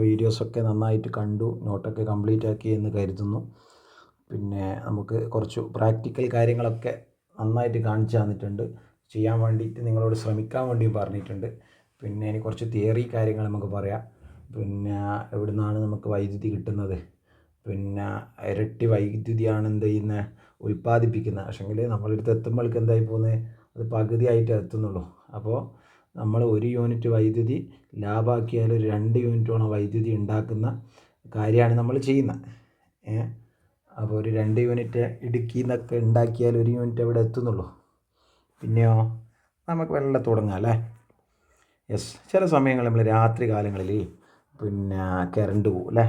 വീഡിയോസൊക്കെ നന്നായിട്ട് കണ്ടു, നോട്ടൊക്കെ കംപ്ലീറ്റ് ആക്കി എന്ന് കരുതുന്നു. പിന്നെ നമുക്ക് കുറച്ച് പ്രാക്ടിക്കൽ കാര്യങ്ങളൊക്കെ നന്നായിട്ട് കാണിച്ചു തന്നിട്ടുണ്ട്. ചെയ്യാൻ വേണ്ടിയിട്ട് നിങ്ങളോട് ശ്രമിക്കാൻ വേണ്ടിയും പറഞ്ഞിട്ടുണ്ട്. പിന്നെ ഇനി കുറച്ച് തിയറി കാര്യങ്ങൾ നമുക്ക് പറയാം. പിന്നെ എവിടെ നിന്നാണ് നമുക്ക് വൈദ്യുതി കിട്ടുന്നത്, പിന്നെ ഇരട്ടി വൈദ്യുതിയാണ് എന്ത് ചെയ്യുന്നത് ഉൽപ്പാദിപ്പിക്കുന്നത്. പക്ഷേങ്കിൽ നമ്മളടുത്ത് എത്തുമ്പോഴേക്ക് എന്തായി പോകുന്നത്, അത് പകുതിയായിട്ട് എത്തുന്നുള്ളൂ. അപ്പോൾ നമ്മൾ 1 യൂണിറ്റ് വൈദ്യുതി ലാഭമാക്കിയാൽ ഒരു 2 യൂണിറ്റോളം വൈദ്യുതി ഉണ്ടാക്കുന്ന കാര്യമാണ് നമ്മൾ ചെയ്യുന്നത്. അപ്പോൾ ഒരു 2 യൂണിറ്റ് ഇടുക്കിയിൽ നിന്നൊക്കെ ഉണ്ടാക്കിയാൽ 1 യൂണിറ്റ് എവിടെ എത്തുന്നുള്ളൂ. പിന്നെയോ നമുക്ക് വെള്ളം തുടങ്ങാം അല്ലേ. യെസ്, ചില സമയങ്ങളിൽ നമ്മൾ രാത്രി കാലങ്ങളിൽ പിന്നെ കറണ്ട് പോവും അല്ലേ,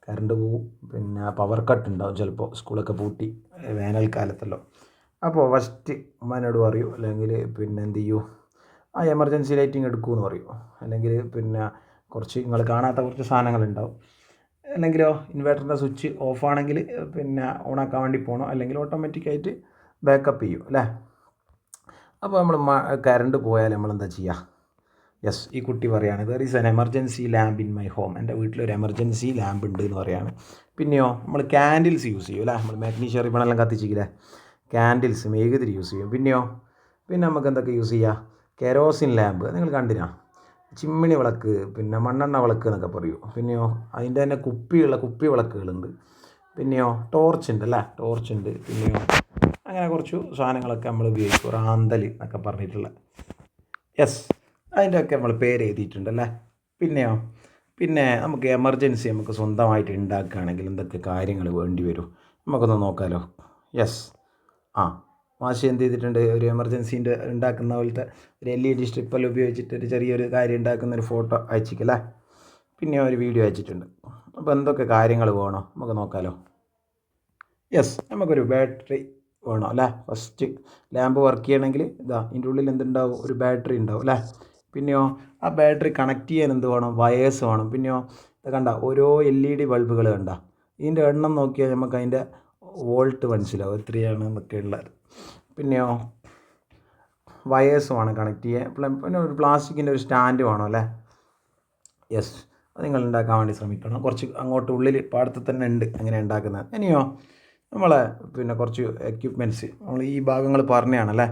കറണ്ട് പോവും. പിന്നെ പവർ കട്ട് ഉണ്ടാവും ചിലപ്പോൾ, സ്കൂളൊക്കെ പൂട്ടി വേനൽക്കാലത്തല്ലോ. അപ്പോൾ ഫസ്റ്റ് ഉമ്മാനോട് പറയൂ, അല്ലെങ്കിൽ പിന്നെ എന്ത് ചെയ്യൂ, ആ എമർജൻസി ലൈറ്റിങ് എടുക്കുമെന്ന് പറയൂ. അല്ലെങ്കിൽ പിന്നെ കുറച്ച് നിങ്ങൾ കാണാത്ത കുറച്ച് സാധനങ്ങളുണ്ടാവും. അല്ലെങ്കിലോ ഇൻവേർട്ടറിൻ്റെ സ്വിച്ച് ഓഫാണെങ്കിൽ പിന്നെ ഓണാക്കാൻ വേണ്ടി പോകണം, അല്ലെങ്കിൽ ഓട്ടോമാറ്റിക്കായിട്ട് ബാക്കപ്പ് ചെയ്യും അല്ലേ. അപ്പോൾ നമ്മൾ കറണ്ട് പോയാൽ നമ്മളെന്താ ചെയ്യുക? യെസ്, ഈ കുട്ടി പറയാണ് there is N emergency lamp in my home. എൻ്റെ വീട്ടിലൊരു എമർജൻസി ലാമ്പ് ഉണ്ട് എന്ന് പറയാണ്. പിന്നെയോ നമ്മൾ ക്യാൻഡിൽസ് യൂസ് ചെയ്യും അല്ലേ, നമ്മൾ മാഗ്നീഷ്യം റിബണെല്ലാം കത്തിച്ചില്ലേ, ക്യാൻഡിൽസ് മെഴുകുതിരി യൂസ് ചെയ്യും. പിന്നെയോ പിന്നെ നമുക്ക് എന്തൊക്കെ യൂസ് ചെയ്യുക? കെരോസിൻ ലാമ്പ് നിങ്ങൾ കണ്ടിനാ, ചിമ്മിണി വിളക്ക്, പിന്നെ മണ്ണെണ്ണ വിളക്ക് എന്നൊക്കെ പറയൂ. പിന്നെയോ അതിൻ്റെ തന്നെ കുപ്പി വിളക്കുകളുണ്ട്. പിന്നെയോ ടോർച്ച് ഉണ്ട് അല്ലേ, ടോർച്ച് ഉണ്ട്. പിന്നെയോ അങ്ങനെ കുറച്ച് സാധനങ്ങളൊക്കെ നമ്മൾ ഉപയോഗിക്കും, റാന്തൽ എന്നൊക്കെ പറഞ്ഞിട്ടുള്ള. യെസ്, അതിൻ്റെയൊക്കെ നമ്മൾ പേര് എഴുതിയിട്ടുണ്ടല്ലേ. പിന്നെയോ പിന്നെ നമുക്ക് എമർജൻസി നമുക്ക് സ്വന്തമായിട്ട് ഉണ്ടാക്കുകയാണെങ്കിൽ എന്തൊക്കെ കാര്യങ്ങൾ വേണ്ടി വരും നമുക്കൊന്ന് നോക്കാമല്ലോ. യെസ്, മാഷി എന്ത് ചെയ്തിട്ടുണ്ട്, ഒരു എമർജൻസീൻ്റെ ഉണ്ടാക്കുന്ന പോലത്തെ ഒരു LED സ്ട്രിപ്പെല്ലാം ഉപയോഗിച്ചിട്ട് ഒരു ചെറിയൊരു കാര്യം ഉണ്ടാക്കുന്ന ഒരു ഫോട്ടോ അയച്ചിക്കല്ലേ. പിന്നെ ഒരു വീഡിയോ അയച്ചിട്ടുണ്ട്. അപ്പോൾ എന്തൊക്കെ കാര്യങ്ങൾ വേണോ നമുക്ക് നോക്കാമല്ലോ. യെസ്, നമുക്കൊരു ബാറ്ററി വേണം അല്ലേ. ഫസ്റ്റ് ലാമ്പ് വർക്ക് ചെയ്യണമെങ്കിൽ ഇതിൻ്റെ ഉള്ളിൽ എന്തുണ്ടാവും, ഒരു ബാറ്ററി ഉണ്ടാവും അല്ലേ. പിന്നെയോ ആ ബാറ്ററി കണക്ട് ചെയ്യാൻ എന്ത് വേണം, വയേഴ്സ് വേണം. പിന്നെയോ ഇത് കണ്ട ഓരോ LED ബൾബുകൾ കണ്ട, ഇതിൻ്റെ എണ്ണം നോക്കിയാൽ നമുക്ക് അതിൻ്റെ വോൾട്ട് മനസ്സിലാവും എത്രയാണ് എന്നൊക്കെ ഉള്ളത്. പിന്നെയോ വയേഴ്സ് വേണം കണക്ട് ചെയ്യാൻ. പിന്നെ ഒരു പ്ലാസ്റ്റിക്കിൻ്റെ ഒരു സ്റ്റാൻഡ് വേണം അല്ലേ. യെസ്, അത് നിങ്ങൾ ഉണ്ടാക്കാൻ വേണ്ടി ശ്രമിക്കണം. കുറച്ച് അങ്ങോട്ട് ഉള്ളിൽ പാടത്ത് തന്നെ ഉണ്ട് അങ്ങനെ ഉണ്ടാക്കുന്നത്. ഇനിയോ നമ്മളെ പിന്നെ കുറച്ച് എക്യുപ്മെൻറ്റ്സ് നമ്മൾ ഈ ഭാഗങ്ങൾ പറഞ്ഞതാണല്ലേ.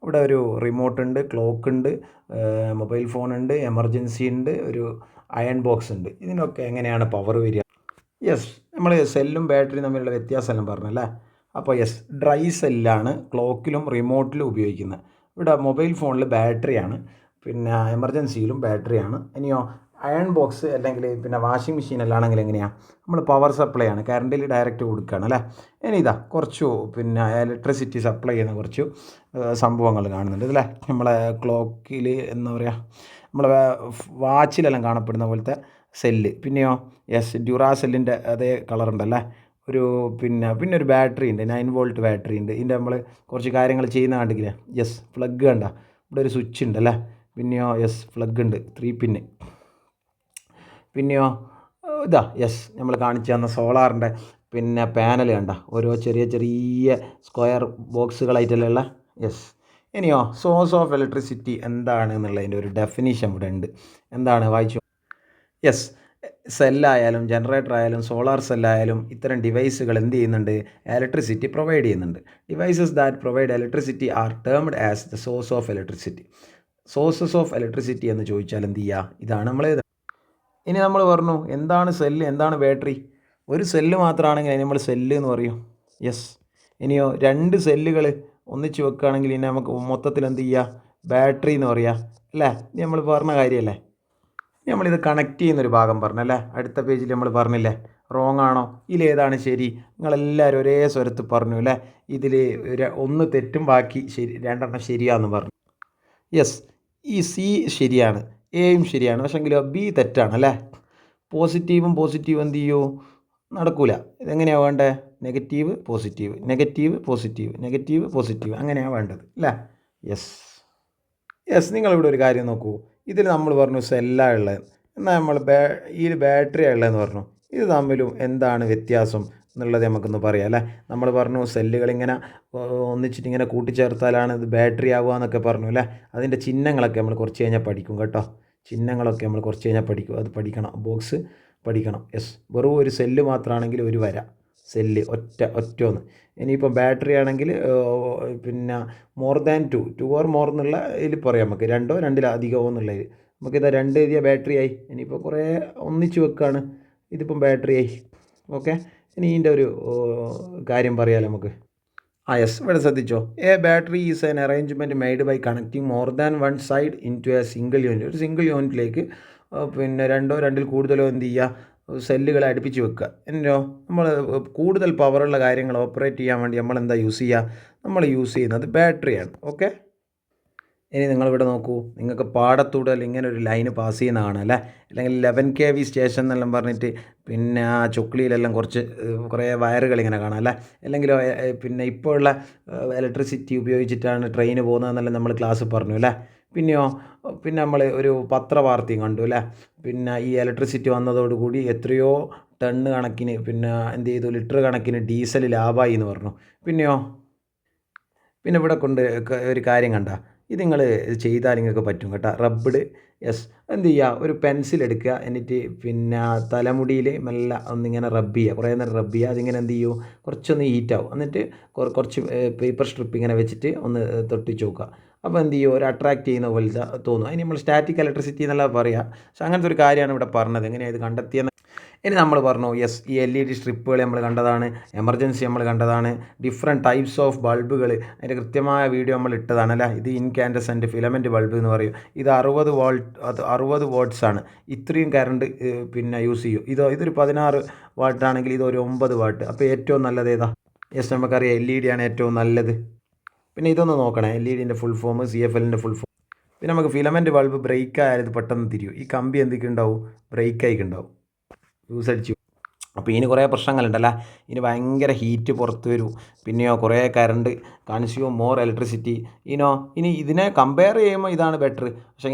ഇവിടെ ഒരു റിമോട്ട് ഉണ്ട്, ക്ലോക്ക് ഉണ്ട്, മൊബൈൽ ഫോൺ ഉണ്ട്, എമർജൻസി ഉണ്ട്, ഒരു അയൺ ബോക്സ് ഉണ്ട്. ഇതിനൊക്കെ എങ്ങനെയാണ് പവർ വരിക? യെസ്, നമ്മൾ സെല്ലും ബാറ്ററിയും തമ്മിലുള്ള വ്യത്യാസമെല്ലാം പറഞ്ഞല്ലേ. അപ്പോൾ യെസ്, ഡ്രൈ സെല്ലാണ് ക്ലോക്കിലും റിമോട്ടിലും ഉപയോഗിക്കുന്നത്. ഇവിടെ മൊബൈൽ ഫോണിൽ ബാറ്ററിയാണ്, പിന്നെ എമർജൻസിയിലും ബാറ്ററിയാണ്. ഇനിയോ അയൺ ബോക്സ് അല്ലെങ്കിൽ പിന്നെ വാഷിംഗ് മെഷീനെല്ലാണെങ്കിൽ എങ്ങനെയാണ്, നമ്മൾ പവർ സപ്ലൈ ആണ്, കറണ്ടിൽ ഡയറക്റ്റ് കൊടുക്കുകയാണ് അല്ലേ. ഇനി കുറച്ചു പിന്നെ ഇലക്ട്രിസിറ്റി സപ്ലൈ ചെയ്യുന്ന കുറച്ച് സംഭവങ്ങൾ കാണുന്നുണ്ട് അല്ലേ. നമ്മളെ ക്ലോക്കിൽ എന്താ പറയുക, നമ്മളെ വാച്ചിലെല്ലാം കാണപ്പെടുന്ന പോലത്തെ സെല്ല്. പിന്നെയോ യെസ്, ഡ്യൂറാസെല്ലിൻ്റെ അതേ കളറുണ്ടല്ലേ. പിന്നെ ഒരു ബാറ്ററി ഉണ്ട്, 9 വോൾട്ട് ബാറ്ററി ഉണ്ട്. ഇതിൻ്റെ നമ്മൾ കുറച്ച് കാര്യങ്ങൾ ചെയ്യുന്ന കണ്ടില്ലേ. യെസ്, പ്ലഗ് കണ്ട, ഇവിടെ ഒരു സ്വിച്ച് ഉണ്ട് അല്ലേ. പിന്നെയോ യെസ്, പ്ലഗ് ഉണ്ട് 3 പിന്ന്. പിന്നെയോ യെസ്, നമ്മൾ കാണിച്ചു തന്ന സോളാറിൻ്റെ പിന്നെ പാനൽ കണ്ട, ഓരോ ചെറിയ സ്ക്വയർ ബോക്സുകളായിട്ടുള്ള. യെസ്, ഇനിയോ സോഴ്സ് ഓഫ് ഇലക്ട്രിസിറ്റി എന്താണ് എന്നുള്ളതിൻ്റെ ഒരു ഡെഫിനിഷൻ ഇവിടെ ഉണ്ട്. എന്താണ് വായിച്ചു? യെസ്, സെല്ലായാലും ജനറേറ്റർ ആയാലും സോളാർ സെല്ലായാലും ഇത്തരം ഡിവൈസുകൾ എന്ത് ചെയ്യുന്നുണ്ട്, ഇലക്ട്രിസിറ്റി പ്രൊവൈഡ് ചെയ്യുന്നുണ്ട്. Devices that provide electricity R termed as the source of electricity. Sources of electricity എന്ന് ചോദിച്ചാൽ എന്ത് ചെയ്യുക, ഇതാണ് നമ്മൾ. ഇനി നമ്മൾ പറഞ്ഞു എന്താണ് സെല്ല്, എന്താണ് ബാറ്ററി. ഒരു സെല്ല് മാത്രമാണെങ്കിൽ അതിന് നമ്മൾ സെല്ല് എന്ന് പറയും. യെസ്, ഇനിയോ 2 സെല്ലുകൾ ഒന്നിച്ച് വെക്കുകയാണെങ്കിൽ ഇനി നമുക്ക് മൊത്തത്തിൽ എന്ത് ചെയ്യുക, ബാറ്ററി എന്ന് പറയുക അല്ലേ. ഇനി നമ്മൾ പറഞ്ഞ കാര്യമല്ലേ. ഇനി നമ്മളിത് കണക്ട് ചെയ്യുന്നൊരു ഭാഗം പറഞ്ഞല്ലേ, അടുത്ത പേജിൽ നമ്മൾ പറഞ്ഞില്ലേ, റോങ് ആണോ, ഇതിലേതാണ് ശരി? നിങ്ങളെല്ലാവരും ഒരേ സ്വരത്തിൽ പറഞ്ഞു അല്ലേ. ഇതിൽ 1 തെറ്റും ബാക്കി 2 ശരിയാണെന്ന് പറഞ്ഞു. യെസ്, ഈ C ശരിയാണ്, എയും ശരിയാണ്, പക്ഷെങ്കിലോ ബി തെറ്റാണ് അല്ലേ. പോസിറ്റീവും എന്ത് ചെയ്യൂ, നടക്കൂല. ഇതെങ്ങനെയാണ് വേണ്ടത്, negative positive negative positive negative positive അങ്ങനെയാണ് വേണ്ടത് അല്ലേ. യെസ്, നിങ്ങളിവിടെ ഒരു കാര്യം നോക്കൂ, ഇതിൽ നമ്മൾ പറഞ്ഞു സെല്ലാണ് ഉള്ളത്, എന്നാൽ നമ്മൾ ഈ ബാറ്ററിയാണ് ഉള്ളതെന്ന് പറഞ്ഞു. ഇത് തമ്മിലും എന്താണ് വ്യത്യാസം എന്നുള്ളത് നമുക്കൊന്ന് പറയാം അല്ലേ. നമ്മൾ പറഞ്ഞു സെല്ലുകളിങ്ങനെ ഒന്നിച്ചിട്ട് ഇങ്ങനെ കൂട്ടിച്ചേർത്താലാണ് ഇത് ബാറ്ററി ആവുക എന്നൊക്കെ പറഞ്ഞു അല്ലേ. അതിൻ്റെ ചിഹ്നങ്ങളൊക്കെ നമ്മൾ കുറച്ച് കഴിഞ്ഞാൽ പഠിക്കും കേട്ടോ. ചിഹ്നങ്ങളൊക്കെ നമ്മൾ കുറച്ച് കഴിഞ്ഞാൽ പഠിക്കും, അത് പഠിക്കണം, ബോക്സ് പഠിക്കണം. യെസ്, വെറും ഒരു സെല്ല് മാത്രമാണെങ്കിൽ ഒരു വര, സെല്ല് ഒറ്റ ഇനിയിപ്പോൾ ബാറ്ററി ആണെങ്കിൽ പിന്നെ more than two or more എന്നുള്ള ഇതിൽ പറയാം, നമുക്ക് രണ്ടോ രണ്ടിലധികമോ എന്നുള്ളതിൽ. നമുക്കിത് 2 എഴുതിയ ബാറ്ററി ആയി. ഇനിയിപ്പോൾ കുറേ ഒന്നിച്ച് വെക്കുകയാണ്, ഇതിപ്പം ബാറ്ററി ആയി. ഓക്കെ, ഇനി ഇതിൻ്റെ ഒരു കാര്യം പറയാമല്ലോ നമുക്ക്. യെസ്, ഇവിടെ ശ്രദ്ധിച്ചോ. A battery is an arrangement made by connecting more than one side into a single unit. ഒരു സിംഗിൾ യൂണിറ്റിലേക്ക് പിന്നെ 2 2 കൂടുതലോ എന്ത് ചെയ്യുക, സെല്ലുകളെ അടുപ്പിച്ച് വെക്കുക. എന്നോ നമ്മൾ കൂടുതൽ പവറുള്ള കാര്യങ്ങൾ ഓപ്പറേറ്റ് ചെയ്യാൻ വേണ്ടി നമ്മൾ എന്താ യൂസ് ചെയ്യുക, നമ്മൾ യൂസ് ചെയ്യുന്നത് ബാറ്ററിയാണ്. ഓക്കെ, ഇനി നിങ്ങളിവിടെ നോക്കൂ, നിങ്ങൾക്ക് പാടത്തൂടെ ഇങ്ങനെ ഒരു ലൈന് പാസ് ചെയ്യുന്ന കാണാം അല്ലേ, അല്ലെങ്കിൽ 11 kV സ്റ്റേഷൻ എന്നെല്ലാം പറഞ്ഞിട്ട് പിന്നെ ആ ചൊക്ലിയിലെല്ലാം കുറേ വയറുകൾ ഇങ്ങനെ കാണാം അല്ലേ. അല്ലെങ്കിൽ പിന്നെ ഇപ്പോൾ ഉള്ള ഇലക്ട്രിസിറ്റി ഉപയോഗിച്ചിട്ടാണ് ട്രെയിൻ പോകുന്നതെന്നെല്ലാം നമ്മൾ ക്ലാസ് പറഞ്ഞു അല്ലേ. പിന്നെ നമ്മൾ ഒരു പത്രവാർത്തയും കണ്ടു അല്ലേ. പിന്നെ ഈ ഇലക്ട്രിസിറ്റി വന്നതോടുകൂടി എത്രയോ ടണ്ണ് കണക്കിന് പിന്നെ എന്ത് ചെയ്തു, ലിറ്റർ കണക്കിന് ഡീസൽ ലാഭമായി എന്ന് പറഞ്ഞു. പിന്നെ ഇവിടെ ഒരു കാര്യം കണ്ട, ഇത് നിങ്ങൾ ചെയ്താൽ നിങ്ങൾക്ക് പറ്റും കേട്ടോ. റബ്ബഡ്, യെസ്, എന്ത് ചെയ്യുക, ഒരു പെൻസിൽ എടുക്കുക, എന്നിട്ട് പിന്നെ തലമുടിയിൽ മെല്ലെ ഒന്നിങ്ങനെ റബ്ബ് ചെയ്യുക, കുറേ നേരം റബ്ബ് ചെയ്യുക. അതിങ്ങനെ എന്ത് ചെയ്യൂ, കുറച്ചൊന്ന് ഹീറ്റാവും. എന്നിട്ട് കുറച്ച് പേപ്പർ സ്ട്രിപ്പ് ഇങ്ങനെ വെച്ചിട്ട് ഒന്ന് തൊട്ടിച്ച് നോക്കുക. അപ്പോൾ എന്ത് ചെയ്യും, ഒരു അട്രാക്റ്റ് ചെയ്യുന്ന പോലെ തോന്നും. അതിന് നമ്മൾ സ്റ്റാറ്റിക് ഇലക്ട്രിസിറ്റി എന്നല്ല പറയുക, പക്ഷെ അങ്ങനത്തെ ഒരു കാര്യമാണ് ഇവിടെ പറഞ്ഞത്. എങ്ങനെയാണ് ഇത് കണ്ടെത്തിയെന്ന്. ഇനി നമ്മൾ പറഞ്ഞു, യെസ്, ഈ LED സ്ട്രിപ്പുകൾ നമ്മൾ കണ്ടതാണ്, എമർജൻസി നമ്മൾ കണ്ടതാണ്, ഡിഫറെൻറ്റ് ടൈപ്സ് ഓഫ് ബൾബുകൾ അതിൻ്റെ കൃത്യമായ വീഡിയോ നമ്മൾ ഇട്ടതാണ് അല്ലേ. ഇത് ഇൻകാൻഡസെൻറ്റ് ഫിലമെൻറ്റ് ബൾബ് എന്ന് പറയും. ഇത് 60 വാട്ട്സ് ആണ്. ഇത്രയും കറണ്ട് പിന്നെ യൂസ് ചെയ്യും. ഇതൊരു 16 വാട്ടാണെങ്കിൽ ഇതൊരു 9 വാട്ട്. അപ്പോൾ ഏറ്റവും നല്ലത് ഏതാ? യെസ്, നമുക്കറിയാം LED ആണ് ഏറ്റവും നല്ലത്. പിന്നെ ഇതൊന്ന് നോക്കണേ, LEDൻ്റെ ഫുൾ ഫോം, CFLൻ്റെ ഫുൾ ഫോം. പിന്നെ നമുക്ക് ഫിലമെൻറ്റ് ബൾബ് ബ്രേക്ക് ആയാലും ഇത് പെട്ടെന്ന് തിരിയും. ഈ കമ്പി എന്തൊക്കെ ഉണ്ടാവും, ബ്രേക്ക് ആയിട്ടുണ്ടാവും, യൂസ് അടിച്ചു. അപ്പോൾ ഇതിന് കുറേ പ്രശ്നങ്ങളുണ്ടല്ലോ. ഇതിന് ഭയങ്കര ഹീറ്റ് പുറത്ത് വരും. പിന്നെയോ കുറേ കറണ്ട്, കൺസ്യൂം മോർ ഇലക്ട്രിസിറ്റി. ഇനി ഇതിനെ കമ്പയർ ചെയ്യുമ്പോൾ ഇതാണ് ബെറ്റർ. പക്ഷേ